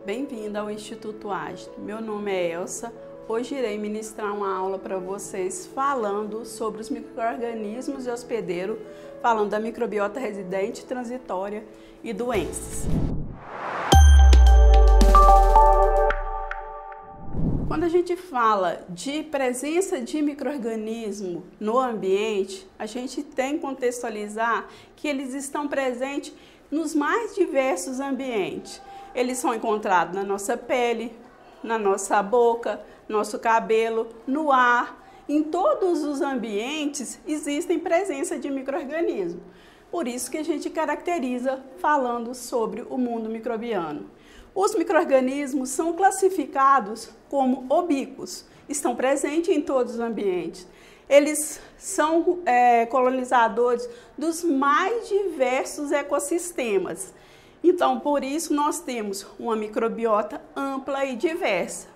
Bem-vinda ao Instituto Ágil. Meu nome é Elsa. Hoje irei ministrar uma aula para vocês falando sobre os micro-organismos de hospedeiro, falando da microbiota residente, transitória e doenças. Quando a gente fala de presença de micro-organismo no ambiente, a gente tem que contextualizar que eles estão presentes nos mais diversos ambientes. Eles são encontrados na nossa pele, na nossa boca, nosso cabelo, no ar. Em todos os ambientes existem presença de micro-organismos. Por isso que a gente caracteriza falando sobre o mundo microbiano. Os micro-organismos são classificados como ubíquos, estão presentes em todos os ambientes. Eles são colonizadores dos mais diversos ecossistemas. Então, por isso, nós temos uma microbiota ampla e diversa.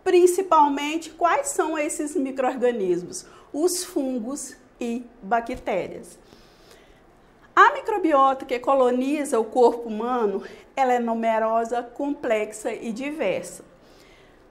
Principalmente, quais são esses micro-organismos? Os fungos e bactérias. A microbiota que coloniza o corpo humano, ela é numerosa, complexa e diversa.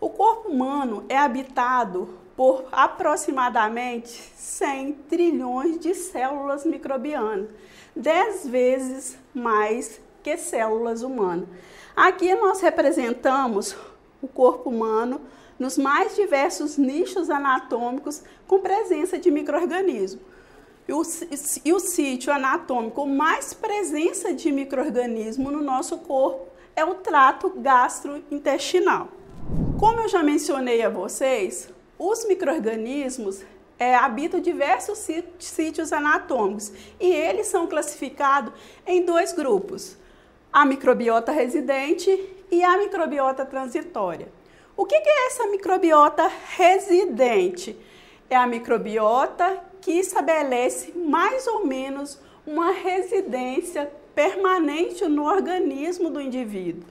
O corpo humano é habitado por aproximadamente 100 trilhões de células microbianas, 10 vezes mais que células humanas. Aqui nós representamos o corpo humano nos mais diversos nichos anatômicos com presença de micro-organismos. E o sítio anatômico com mais presença de micro-organismo no nosso corpo é o trato gastrointestinal. Como eu já mencionei a vocês, os micro-organismos habitam diversos sítios anatômicos e eles são classificados em dois grupos: a microbiota residente e a microbiota transitória. O que é essa microbiota residente? É a microbiota que estabelece mais ou menos uma residência permanente no organismo do indivíduo,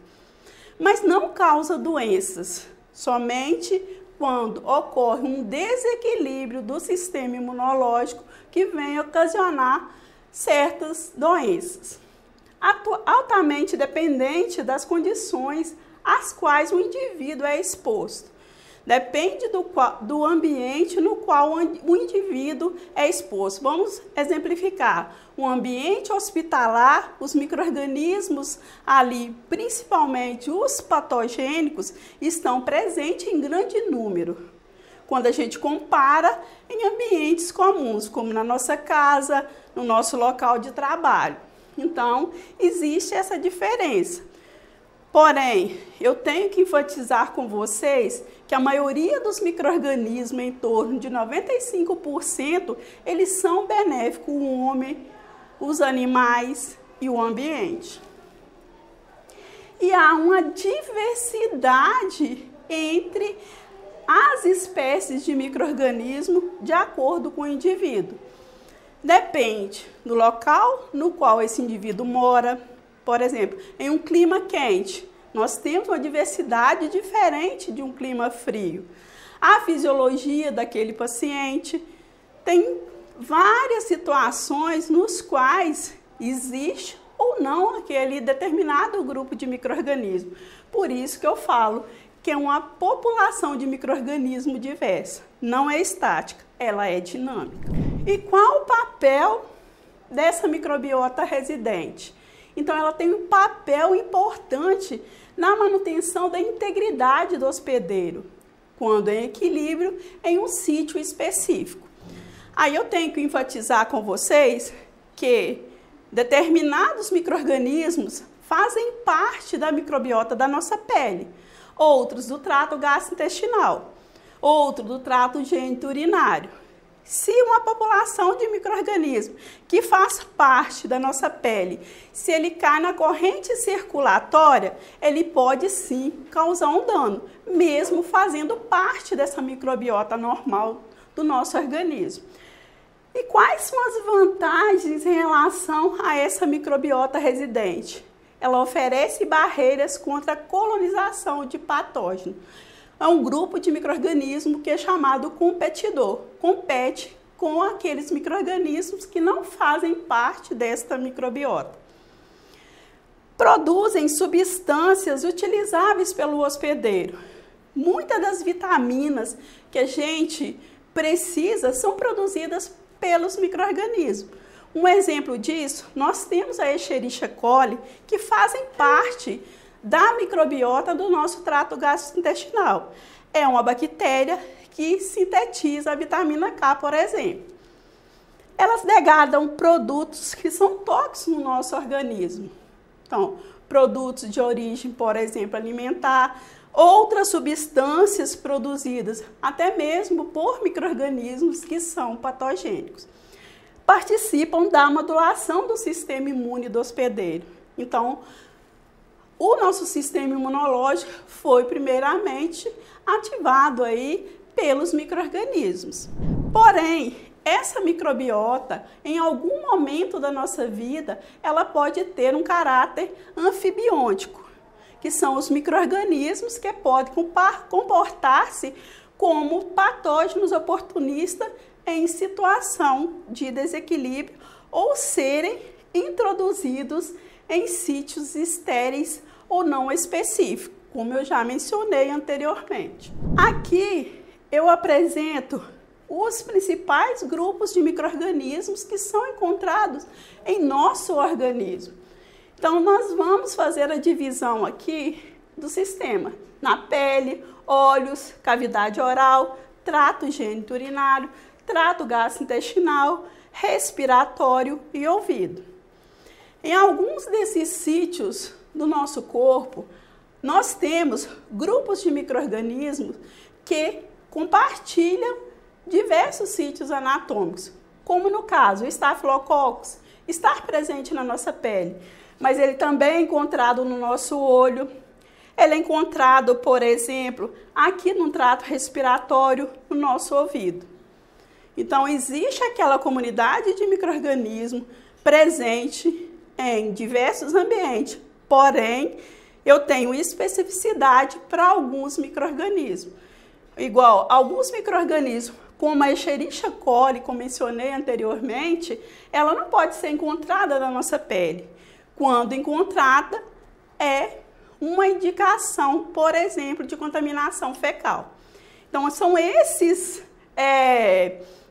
mas não causa doenças, somente quando ocorre um desequilíbrio do sistema imunológico que vem ocasionar certas doenças. Altamente dependente das condições às quais o indivíduo é exposto. Depende do ambiente no qual o indivíduo é exposto. Vamos exemplificar. O ambiente hospitalar, os micro-organismos ali, principalmente os patogênicos, estão presentes em grande número. Quando a gente compara em ambientes comuns, como na nossa casa, no nosso local de trabalho. Então, existe essa diferença. Porém, eu tenho que enfatizar com vocês que a maioria dos micro-organismos, em torno de 95%, eles são benéficos ao homem, os animais e o ambiente. E há uma diversidade entre as espécies de micro-organismo de acordo com o indivíduo. Depende do local no qual esse indivíduo mora. Por exemplo, em um clima quente, nós temos uma diversidade diferente de um clima frio. A fisiologia daquele paciente tem várias situações nos quais existe ou não aquele determinado grupo de micro-organismos. Por isso que eu falo que é uma população de micro-organismos diversa. Não é estática, ela é dinâmica. E qual o papel dessa microbiota residente? Então, ela tem um papel importante na manutenção da integridade do hospedeiro, quando em equilíbrio em um sítio específico. Aí eu tenho que enfatizar com vocês que determinados micro-organismos fazem parte da microbiota da nossa pele, outros do trato gastrointestinal, outros do trato geniturinário. Se uma população de micro-organismos que faz parte da nossa pele, se ele cai na corrente circulatória, ele pode sim causar um dano, mesmo fazendo parte dessa microbiota normal do nosso organismo. E quais são as vantagens em relação a essa microbiota residente? Ela oferece barreiras contra a colonização de patógenos. É um grupo de micro-organismos que é chamado competidor. Compete com aqueles micro-organismos que não fazem parte desta microbiota. produzem substâncias utilizáveis pelo hospedeiro. Muitas das vitaminas que a gente precisa são produzidas pelos micro-organismos. Um exemplo disso, nós temos a Escherichia coli, que fazem parte da microbiota do nosso trato gastrointestinal. É uma bactéria que sintetiza a vitamina K, por exemplo. Elas degradam produtos que são tóxicos no nosso organismo. Então, produtos de origem, por exemplo, alimentar, outras substâncias produzidas até mesmo por micro-organismos que são patogênicos. Participam da modulação do sistema imune do hospedeiro. Então, o nosso sistema imunológico foi primeiramente ativado aí pelos micro-organismos. Porém, essa microbiota, em algum momento da nossa vida, ela pode ter um caráter anfibiótico, que são os micro-organismos que podem comportar-se como patógenos oportunistas em situação de desequilíbrio ou serem introduzidos em sítios estéreis ou não específicos, como eu já mencionei anteriormente. Aqui eu apresento os principais grupos de micro-organismos que são encontrados em nosso organismo. Então, nós vamos fazer a divisão aqui do sistema na pele, olhos, cavidade oral, trato genito-urinário, trato gastrointestinal, respiratório e ouvido. Em alguns desses sítios do nosso corpo, nós temos grupos de micro-organismos que compartilham diversos sítios anatômicos, como no caso o Staphylococcus, estar presente na nossa pele, mas ele também é encontrado no nosso olho, ele é encontrado, por exemplo, aqui no trato respiratório, no nosso ouvido. Então, existe aquela comunidade de micro-organismos presente em diversos ambientes, porém, eu tenho especificidade para alguns micro-organismos. Igual, alguns micro-organismos, como a Escherichia coli, como mencionei anteriormente, ela não pode ser encontrada na nossa pele. Quando encontrada, é uma indicação, por exemplo, de contaminação fecal. Então, são esses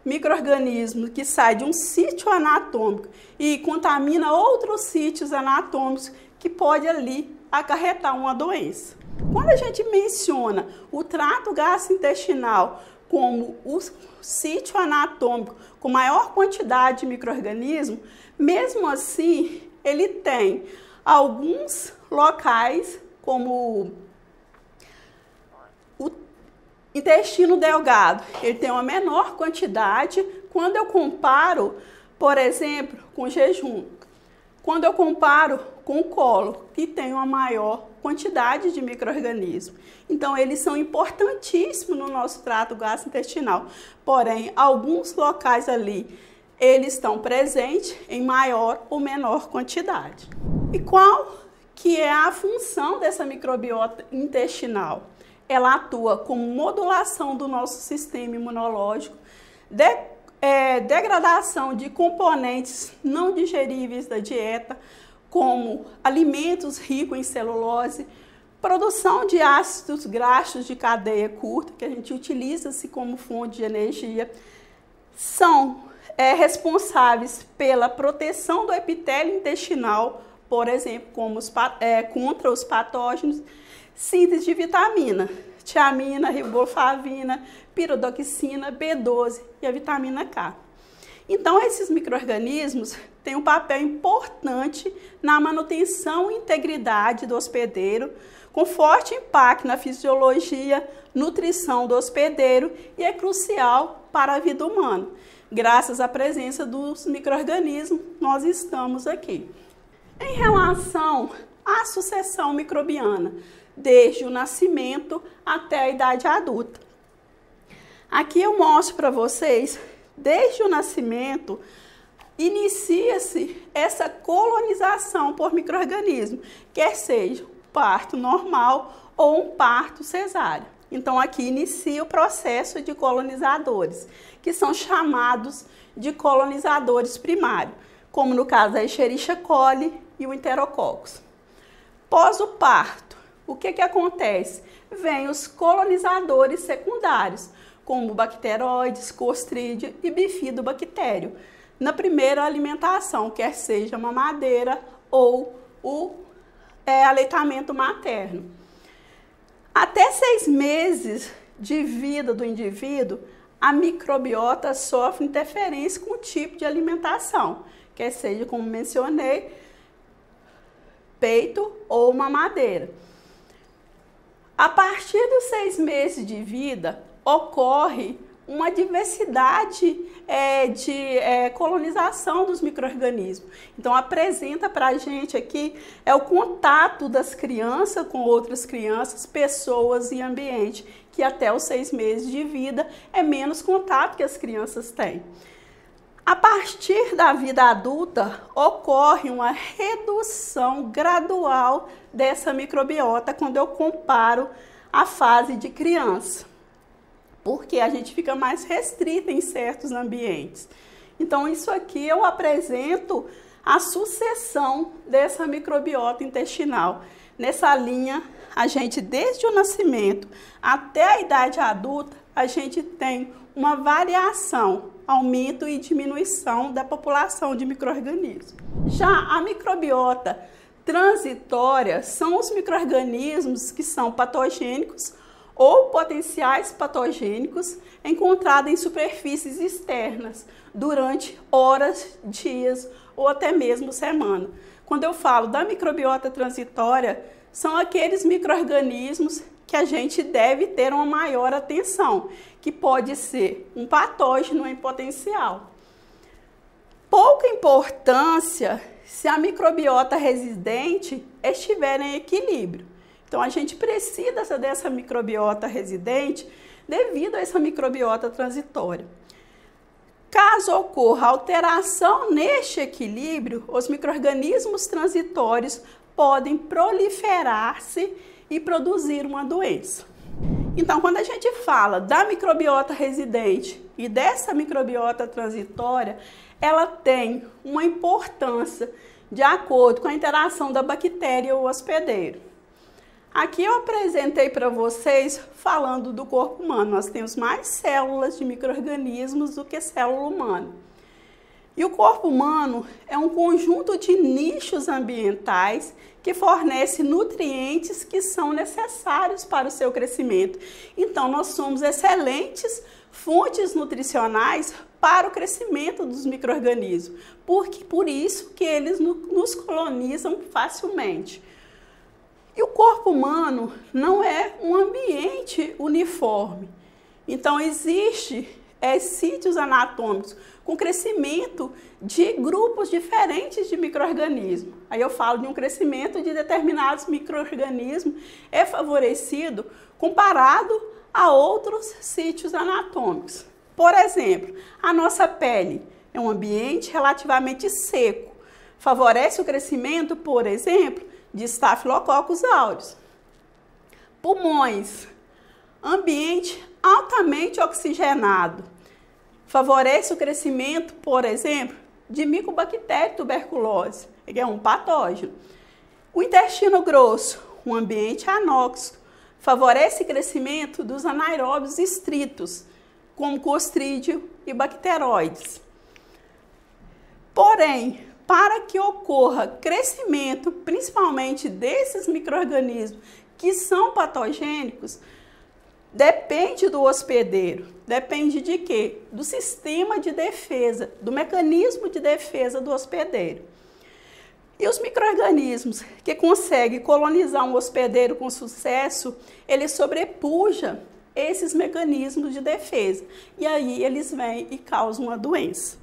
micro-organismos que saem de um sítio anatômico e contamina outros sítios anatômicos que pode ali acarretar uma doença. Quando a gente menciona o trato gastrointestinal como o sítio anatômico com maior quantidade de micro-organismos, mesmo assim, ele tem alguns locais, como o intestino delgado, ele tem uma menor quantidade quando eu comparo, por exemplo, com o jejum. Quando eu comparo com o cólon, que tem uma maior quantidade de micro-organismos. Então, eles são importantíssimos no nosso trato gastrointestinal. Porém, alguns locais ali, eles estão presentes em maior ou menor quantidade. E qual que é a função dessa microbiota intestinal? Ela atua como modulação do nosso sistema imunológico, degradação de componentes não digeríveis da dieta, como alimentos ricos em celulose, produção de ácidos graxos de cadeia curta, que a gente utiliza-se como fonte de energia, são responsáveis pela proteção do epitélio intestinal, por exemplo, como contra os patógenos, síntese de vitamina, tiamina, riboflavina, piridoxina, B12 e a vitamina K. Então, esses micro-organismos têm um papel importante na manutenção e integridade do hospedeiro, com forte impacto na fisiologia, nutrição do hospedeiro e é crucial para a vida humana. Graças à presença dos micro-organismos, nós estamos aqui. Em relação à sucessão microbiana, desde o nascimento até a idade adulta. Aqui eu mostro para vocês, desde o nascimento, inicia-se essa colonização por micro-organismos, quer seja um parto normal ou um parto cesáreo. Então, aqui inicia o processo de colonizadores, que são chamados de colonizadores primários, como no caso da Escherichia coli e o Enterococcus. Pós o parto, o que acontece? Vêm os colonizadores secundários, como bacteroides, clostrídio e bifidobactério, na primeira alimentação, quer seja mamadeira ou o aleitamento materno. Até 6 meses de vida do indivíduo, a microbiota sofre interferência com o tipo de alimentação, quer seja, como mencionei, peito ou mamadeira. A partir dos 6 meses de vida, ocorre uma diversidade de colonização dos micro-organismos. Então, apresenta para a gente aqui o contato das crianças com outras crianças, pessoas e ambiente, que até os 6 meses de vida é menos contato que as crianças têm. A partir da vida adulta, ocorre uma redução gradual dessa microbiota quando eu comparo a fase de criança, porque a gente fica mais restrita em certos ambientes. Então, isso aqui eu apresento a sucessão dessa microbiota intestinal. Nessa linha, a gente, desde o nascimento até a idade adulta, a gente tem uma variação, aumento e diminuição da população de micro-organismos. Já a microbiota transitória são os micro-organismos que são patogênicos ou potenciais patogênicos encontrados em superfícies externas durante horas, dias ou até mesmo semana. Quando eu falo da microbiota transitória, são aqueles micro-organismos que a gente deve ter uma maior atenção, que pode ser um patógeno em potencial. Pouca importância se a microbiota residente estiver em equilíbrio. Então, a gente precisa dessa microbiota residente devido a essa microbiota transitória. Caso ocorra alteração neste equilíbrio, os micro-organismos transitórios podem proliferar-se e produzir uma doença. Então, quando a gente fala da microbiota residente e dessa microbiota transitória, ela tem uma importância de acordo com a interação da bactéria ou hospedeiro. Aqui eu apresentei para vocês falando do corpo humano. Nós temos mais células de micro-organismos do que célula humana. E o corpo humano é um conjunto de nichos ambientais que fornece nutrientes que são necessários para o seu crescimento. Então, nós somos excelentes fontes nutricionais para o crescimento dos micro-organismos, por isso que eles nos colonizam facilmente. E o corpo humano não é um ambiente uniforme. Então, existe sítios anatômicos com crescimento de grupos diferentes de micro-organismos. Aí eu falo de um crescimento de determinados micro-organismos é favorecido comparado a outros sítios anatômicos. Por exemplo, a nossa pele é um ambiente relativamente seco. Favorece o crescimento, por exemplo, de Staphylococcus aureus. Pulmões, ambiente altamente oxigenado. Favorece o crescimento, por exemplo, de Mycobacterium tuberculose, que é um patógeno. O intestino grosso, um ambiente anóxico, favorece o crescimento dos anaeróbios estritos, como Clostridium e bacteroides. Porém, para que ocorra crescimento, principalmente desses micro-organismos que são patogênicos, depende do hospedeiro. Depende de quê? Do sistema de defesa, do mecanismo de defesa do hospedeiro. E os micro-organismos que conseguem colonizar um hospedeiro com sucesso, ele sobrepuja esses mecanismos de defesa. E aí eles vêm e causam uma doença.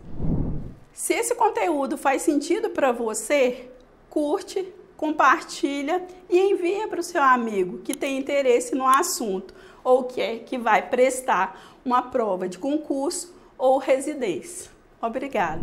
Se esse conteúdo faz sentido para você, curte, compartilha e envia para o seu amigo que tem interesse no assunto ou que vai prestar uma prova de concurso ou residência. Obrigada.